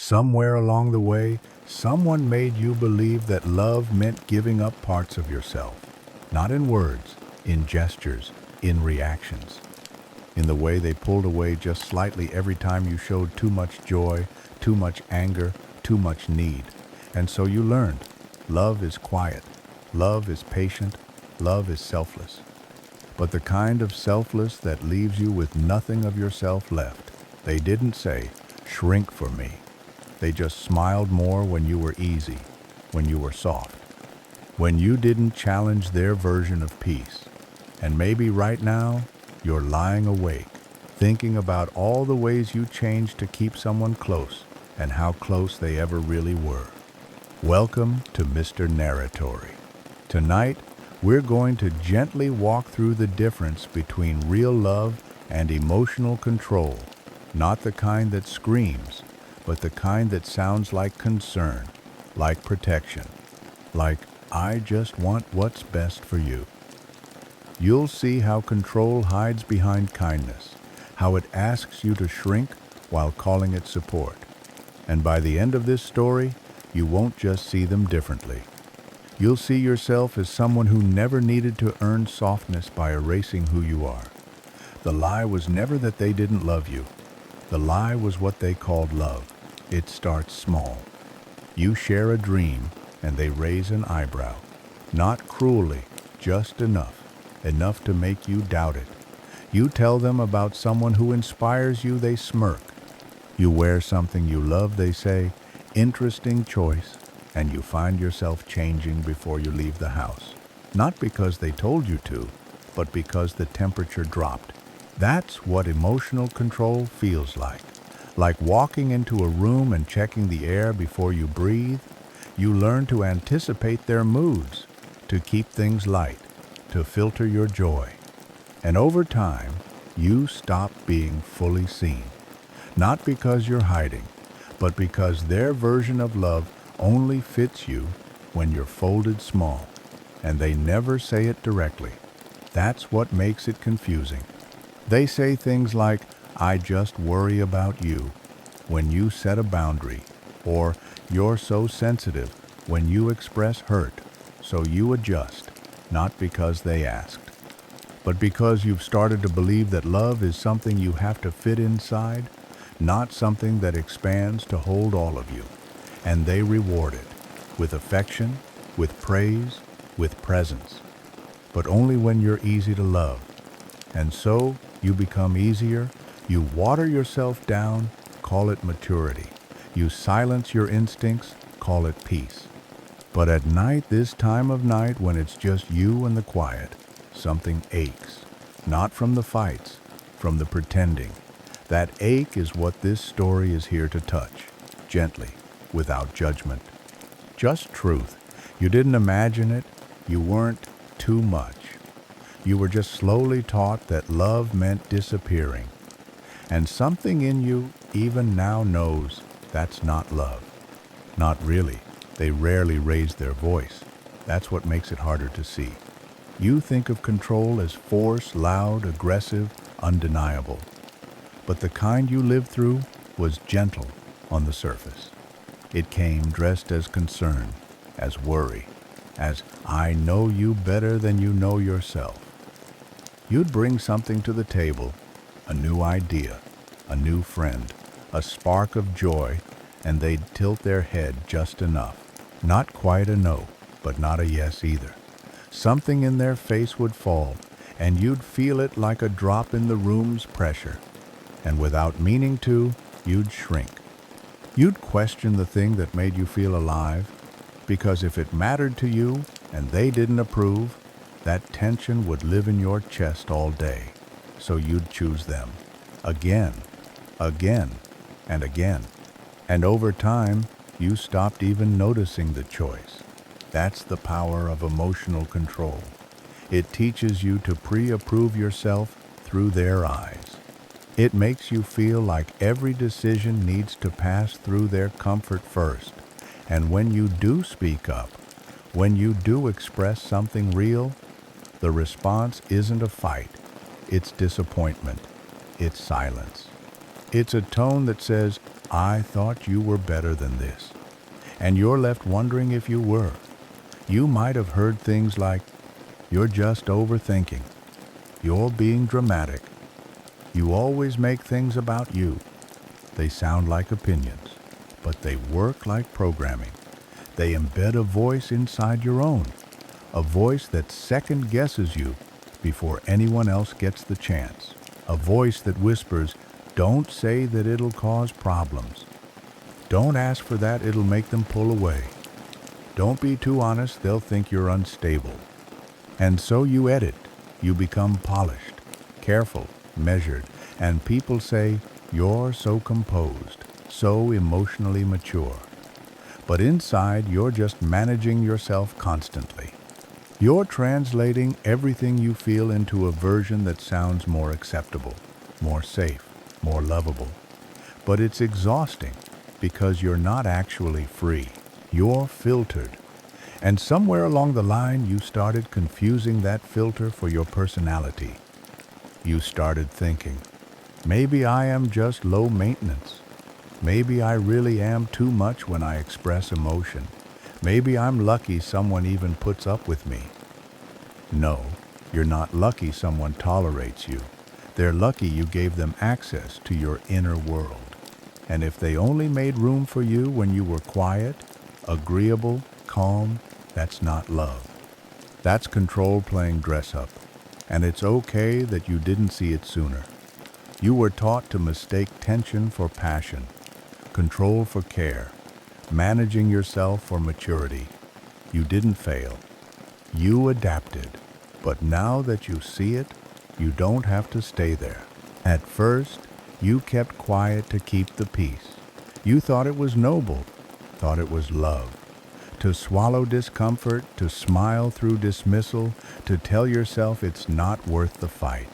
Somewhere along the way, someone made you believe that love meant giving up parts of yourself. Not in words, in gestures, in reactions. In the way they pulled away just slightly every time you showed too much joy, too much anger, too much need. And so you learned, love is quiet, love is patient, love is selfless. But the kind of selfless that leaves you with nothing of yourself left. They didn't say, shrink for me. They just smiled more when you were easy, when you were soft, when you didn't challenge their version of peace. And maybe right now, you're lying awake, thinking about all the ways you changed to keep someone close and how close they ever really were. Welcome to Mr. Narratory. Tonight, we're going to gently walk through the difference between real love and emotional control, not the kind that screams, but the kind that sounds like concern, like protection, like, I just want what's best for you. You'll see how control hides behind kindness, how it asks you to shrink while calling it support. And by the end of this story, you won't just see them differently. You'll see yourself as someone who never needed to earn softness by erasing who you are. The lie was never that they didn't love you. The lie was what they called love. It starts small. You share a dream, and they raise an eyebrow. Not cruelly, just enough to make you doubt it. You tell them about someone who inspires you, they smirk. You wear something you love, they say, interesting choice, and you find yourself changing before you leave the house. Not because they told you to, but because the temperature dropped. That's what emotional control feels like walking into a room and checking the air before you breathe. You learn to anticipate their moods, to keep things light, to filter your joy. And over time, you stop being fully seen. Not because you're hiding, but because their version of love only fits you when you're folded small, and they never say it directly. That's what makes it confusing. They say things like, I just worry about you, when you set a boundary, or you're so sensitive when you express hurt, so you adjust, not because they asked, but because you've started to believe that love is something you have to fit inside, not something that expands to hold all of you. And they reward it with affection, with praise, with presence, but only when you're easy to love. And so you become easier, you water yourself down, call it maturity. You silence your instincts, call it peace. But at night, this time of night when it's just you and the quiet, something aches. Not from the fights, from the pretending. That ache is what this story is here to touch, gently, without judgment. Just truth. You didn't imagine it. You weren't too much. You were just slowly taught that love meant disappearing. And something in you even now knows that's not love. Not really. They rarely raise their voice. That's what makes it harder to see. You think of control as force, loud, aggressive, undeniable. But the kind you lived through was gentle on the surface. It came dressed as concern, as worry, as I know you better than you know yourself. You'd bring something to the table, a new idea, a new friend, a spark of joy, and they'd tilt their head just enough. Not quite a no, but not a yes either. Something in their face would fall, and you'd feel it like a drop in the room's pressure. And without meaning to, you'd shrink. You'd question the thing that made you feel alive, because if it mattered to you and they didn't approve, that tension would live in your chest all day. So you'd choose them. Again, and again. And over time, you stopped even noticing the choice. That's the power of emotional control. It teaches you to pre-approve yourself through their eyes. It makes you feel like every decision needs to pass through their comfort first. And when you do speak up, when you do express something real, the response isn't a fight. It's disappointment. It's silence. It's a tone that says, I thought you were better than this. And you're left wondering if you were. You might have heard things like, you're just overthinking. You're being dramatic. You always make things about you. They sound like opinions, but they work like programming. They embed a voice inside your own, a voice that second guesses you before anyone else gets the chance. A voice that whispers, don't say that it'll cause problems. Don't ask for that, it'll make them pull away. Don't be too honest, they'll think you're unstable. And so you edit, you become polished, careful, measured, and people say, you're so composed, so emotionally mature. But inside, you're just managing yourself constantly. You're translating everything you feel into a version that sounds more acceptable, more safe, more lovable. But it's exhausting because you're not actually free. You're filtered. And somewhere along the line, you started confusing that filter for your personality. You started thinking, maybe I am just low maintenance. Maybe I really am too much when I express emotion. Maybe I'm lucky someone even puts up with me. No, you're not lucky someone tolerates you. They're lucky you gave them access to your inner world. And if they only made room for you when you were quiet, agreeable, calm, that's not love. That's control playing dress up. And it's okay that you didn't see it sooner. You were taught to mistake tension for passion, control for care, managing yourself for maturity. You didn't fail. You adapted. But now that you see it, you don't have to stay there. At first, you kept quiet to keep the peace. You thought it was noble, thought it was love. To swallow discomfort, to smile through dismissal, to tell yourself it's not worth the fight.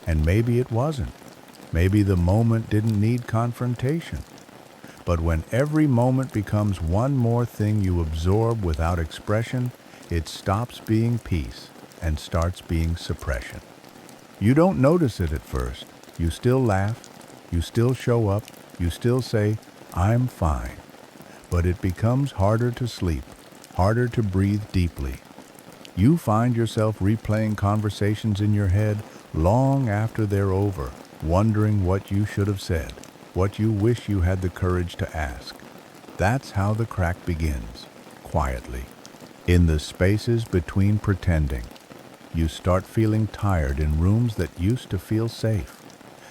And maybe it wasn't. Maybe the moment didn't need confrontation. But when every moment becomes one more thing you absorb without expression, it stops being peace and starts being suppression. You don't notice it at first. You still laugh, you still show up, you still say, I'm fine. But it becomes harder to sleep, harder to breathe deeply. You find yourself replaying conversations in your head long after they're over, wondering what you should have said, what you wish you had the courage to ask. That's how the crack begins, quietly. In the spaces between pretending, you start feeling tired in rooms that used to feel safe.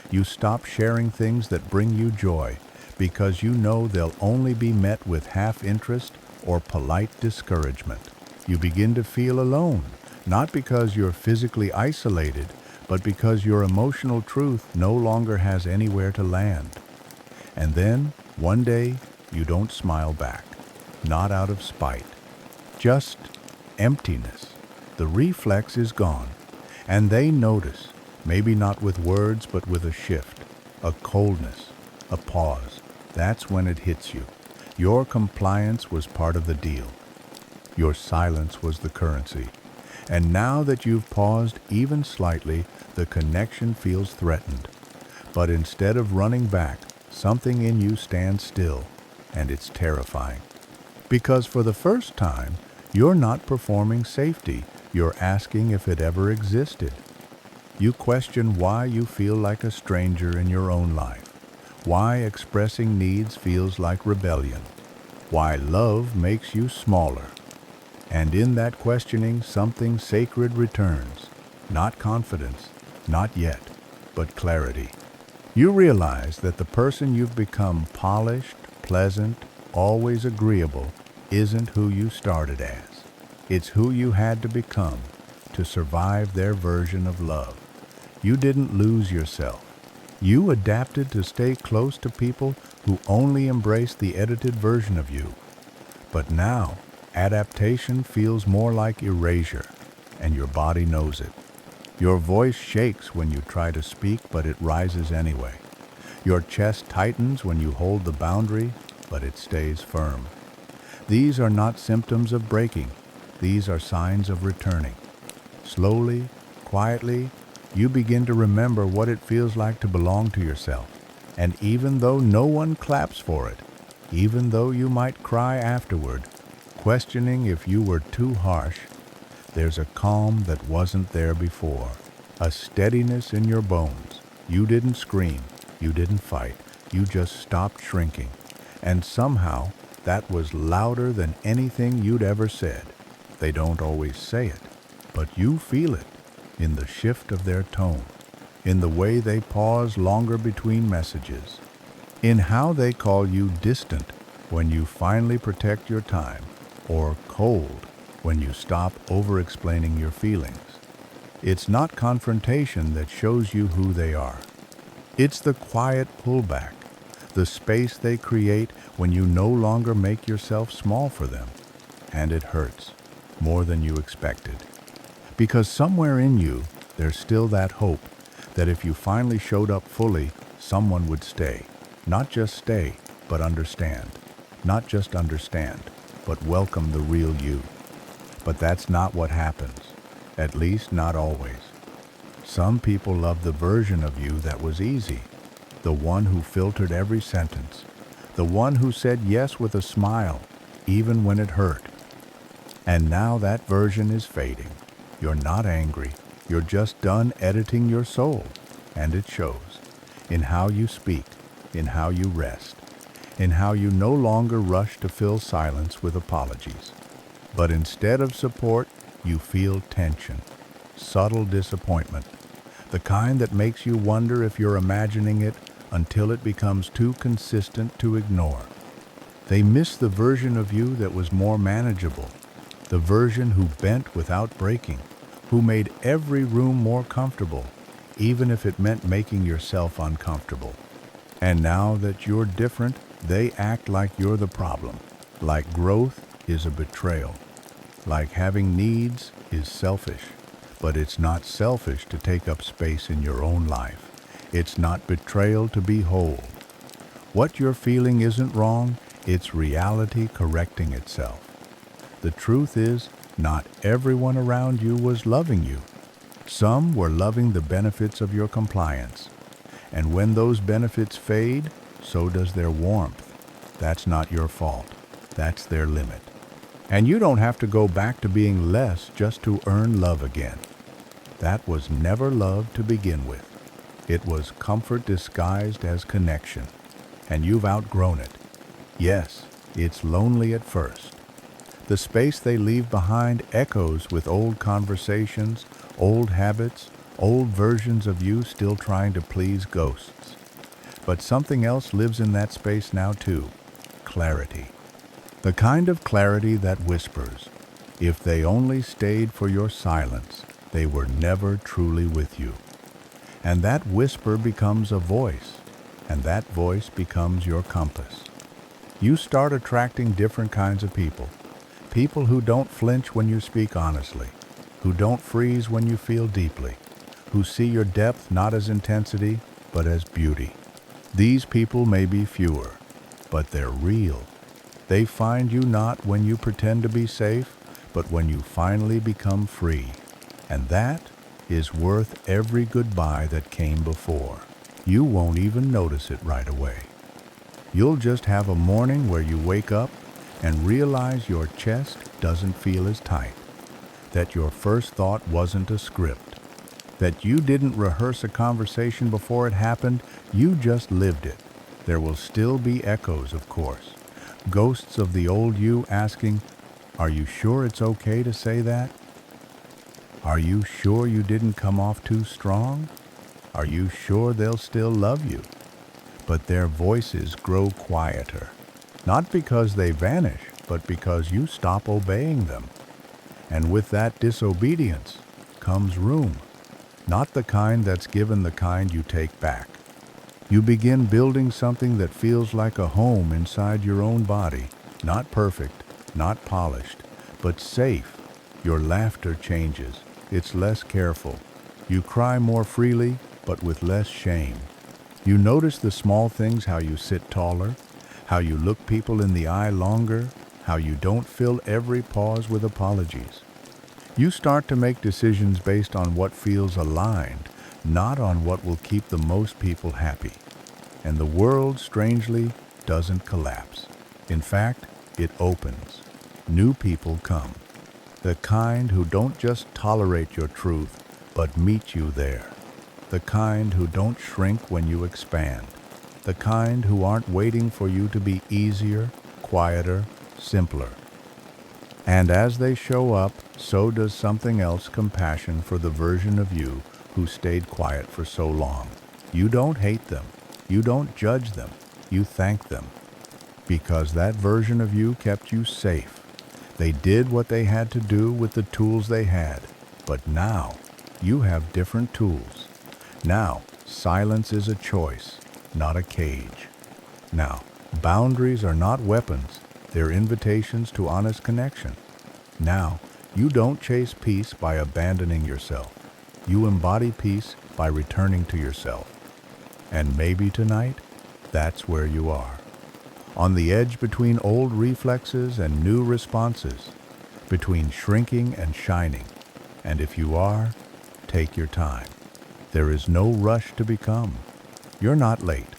You stop sharing things that bring you joy because you know they'll only be met with half interest or polite discouragement. You begin to feel alone, not because you're physically isolated, but because your emotional truth no longer has anywhere to land. And then, one day, you don't smile back, not out of spite, just emptiness. The reflex is gone, and they notice, maybe not with words, but with a shift, a coldness, a pause. That's when it hits you. Your compliance was part of the deal. Your silence was the currency. And now that you've paused even slightly, the connection feels threatened. But instead of running back, something in you stands still, and it's terrifying. Because for the first time, you're not performing safety. You're asking if it ever existed. You question why you feel like a stranger in your own life, why expressing needs feels like rebellion, why love makes you smaller. And in that questioning, something sacred returns. Not confidence, not yet, but clarity. You realize that the person you've become, polished, pleasant, always agreeable, isn't who you started as. It's who you had to become to survive their version of love. You didn't lose yourself. You adapted to stay close to people who only embrace the edited version of you. But now, adaptation feels more like erasure, and your body knows it. Your voice shakes when you try to speak, but it rises anyway. Your chest tightens when you hold the boundary, but it stays firm. These are not symptoms of breaking. These are signs of returning. Slowly, quietly, you begin to remember what it feels like to belong to yourself. And even though no one claps for it, even though you might cry afterward, questioning if you were too harsh, there's a calm that wasn't there before, a steadiness in your bones. You didn't scream, you didn't fight, you just stopped shrinking. And somehow, that was louder than anything you'd ever said. They don't always say it, but you feel it in the shift of their tone, in the way they pause longer between messages, in how they call you distant when you finally protect your time, or cold when you stop over-explaining your feelings. It's not confrontation that shows you who they are. It's the quiet pullback, the space they create when you no longer make yourself small for them. And it hurts more than you expected. Because somewhere in you, there's still that hope that if you finally showed up fully, someone would stay. Not just stay, but understand. Not just understand, but welcome the real you. But that's not what happens. At least not always. Some people love the version of you that was easy, the one who filtered every sentence, the one who said yes with a smile, even when it hurt. And now that version is fading. You're not angry, you're just done editing your soul, and it shows in how you speak, in how you rest, in how you no longer rush to fill silence with apologies. But instead of support, you feel tension, subtle disappointment, the kind that makes you wonder if you're imagining it until it becomes too consistent to ignore. They miss the version of you that was more manageable, the version who bent without breaking, who made every room more comfortable, even if it meant making yourself uncomfortable. And now that you're different, they act like you're the problem, like growth is a betrayal. Like having needs is selfish, but it's not selfish to take up space in your own life. It's not betrayal to be whole. What you're feeling isn't wrong, it's reality correcting itself. The truth is, not everyone around you was loving you. Some were loving the benefits of your compliance. And when those benefits fade, so does their warmth. That's not your fault. That's their limit. And you don't have to go back to being less just to earn love again. That was never love to begin with. It was comfort disguised as connection. And you've outgrown it. Yes, it's lonely at first. The space they leave behind echoes with old conversations, old habits, old versions of you still trying to please ghosts. But something else lives in that space now too. Clarity. The kind of clarity that whispers, if they only stayed for your silence, they were never truly with you. And that whisper becomes a voice, and that voice becomes your compass. You start attracting different kinds of people. People who don't flinch when you speak honestly, who don't freeze when you feel deeply, who see your depth not as intensity, but as beauty. These people may be fewer, but they're real. They find you not when you pretend to be safe, but when you finally become free. And that is worth every goodbye that came before. You won't even notice it right away. You'll just have a morning where you wake up and realize your chest doesn't feel as tight, that your first thought wasn't a script, that you didn't rehearse a conversation before it happened, you just lived it. There will still be echoes, of course. Ghosts of the old you asking, "Are you sure it's okay to say that? Are you sure you didn't come off too strong? Are you sure they'll still love you?" But their voices grow quieter, not because they vanish, but because you stop obeying them. And with that disobedience comes room, not the kind that's given, the kind you take back. You begin building something that feels like a home inside your own body, not perfect, not polished, but safe. Your laughter changes. It's less careful. You cry more freely, but with less shame. You notice the small things, how you sit taller, how you look people in the eye longer, how you don't fill every pause with apologies. You start to make decisions based on what feels aligned, not on what will keep the most people happy. and the world, strangely, doesn't collapse. In fact, it opens. New people come. The kind who don't just tolerate your truth, but meet you there. The kind who don't shrink when you expand. The kind who aren't waiting for you to be easier, quieter, simpler. And as they show up, so does something else: compassion for the version of you who stayed quiet for so long. You don't hate them. You don't judge them. You thank them. Because that version of you kept you safe. They did what they had to do with the tools they had. But now, you have different tools. Now, silence is a choice, not a cage. Now, boundaries are not weapons. They're invitations to honest connection. Now, you don't chase peace by abandoning yourself. You embody peace by returning to yourself. And maybe tonight, that's where you are. On the edge between old reflexes and new responses, between shrinking and shining. And if you are, take your time. There is no rush to become. You're not late.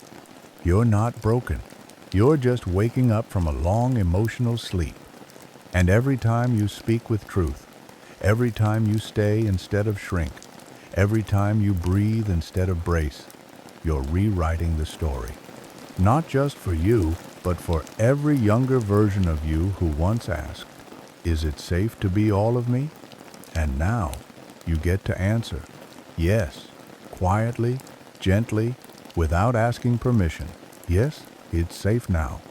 You're not broken. You're just waking up from a long emotional sleep. And every time you speak with truth, every time you stay instead of shrink, every time you breathe instead of brace, you're rewriting the story. Not just for you, but for every younger version of you who once asked, "Is it safe to be all of me?" And now you get to answer, yes, quietly, gently, without asking permission. Yes, it's safe now.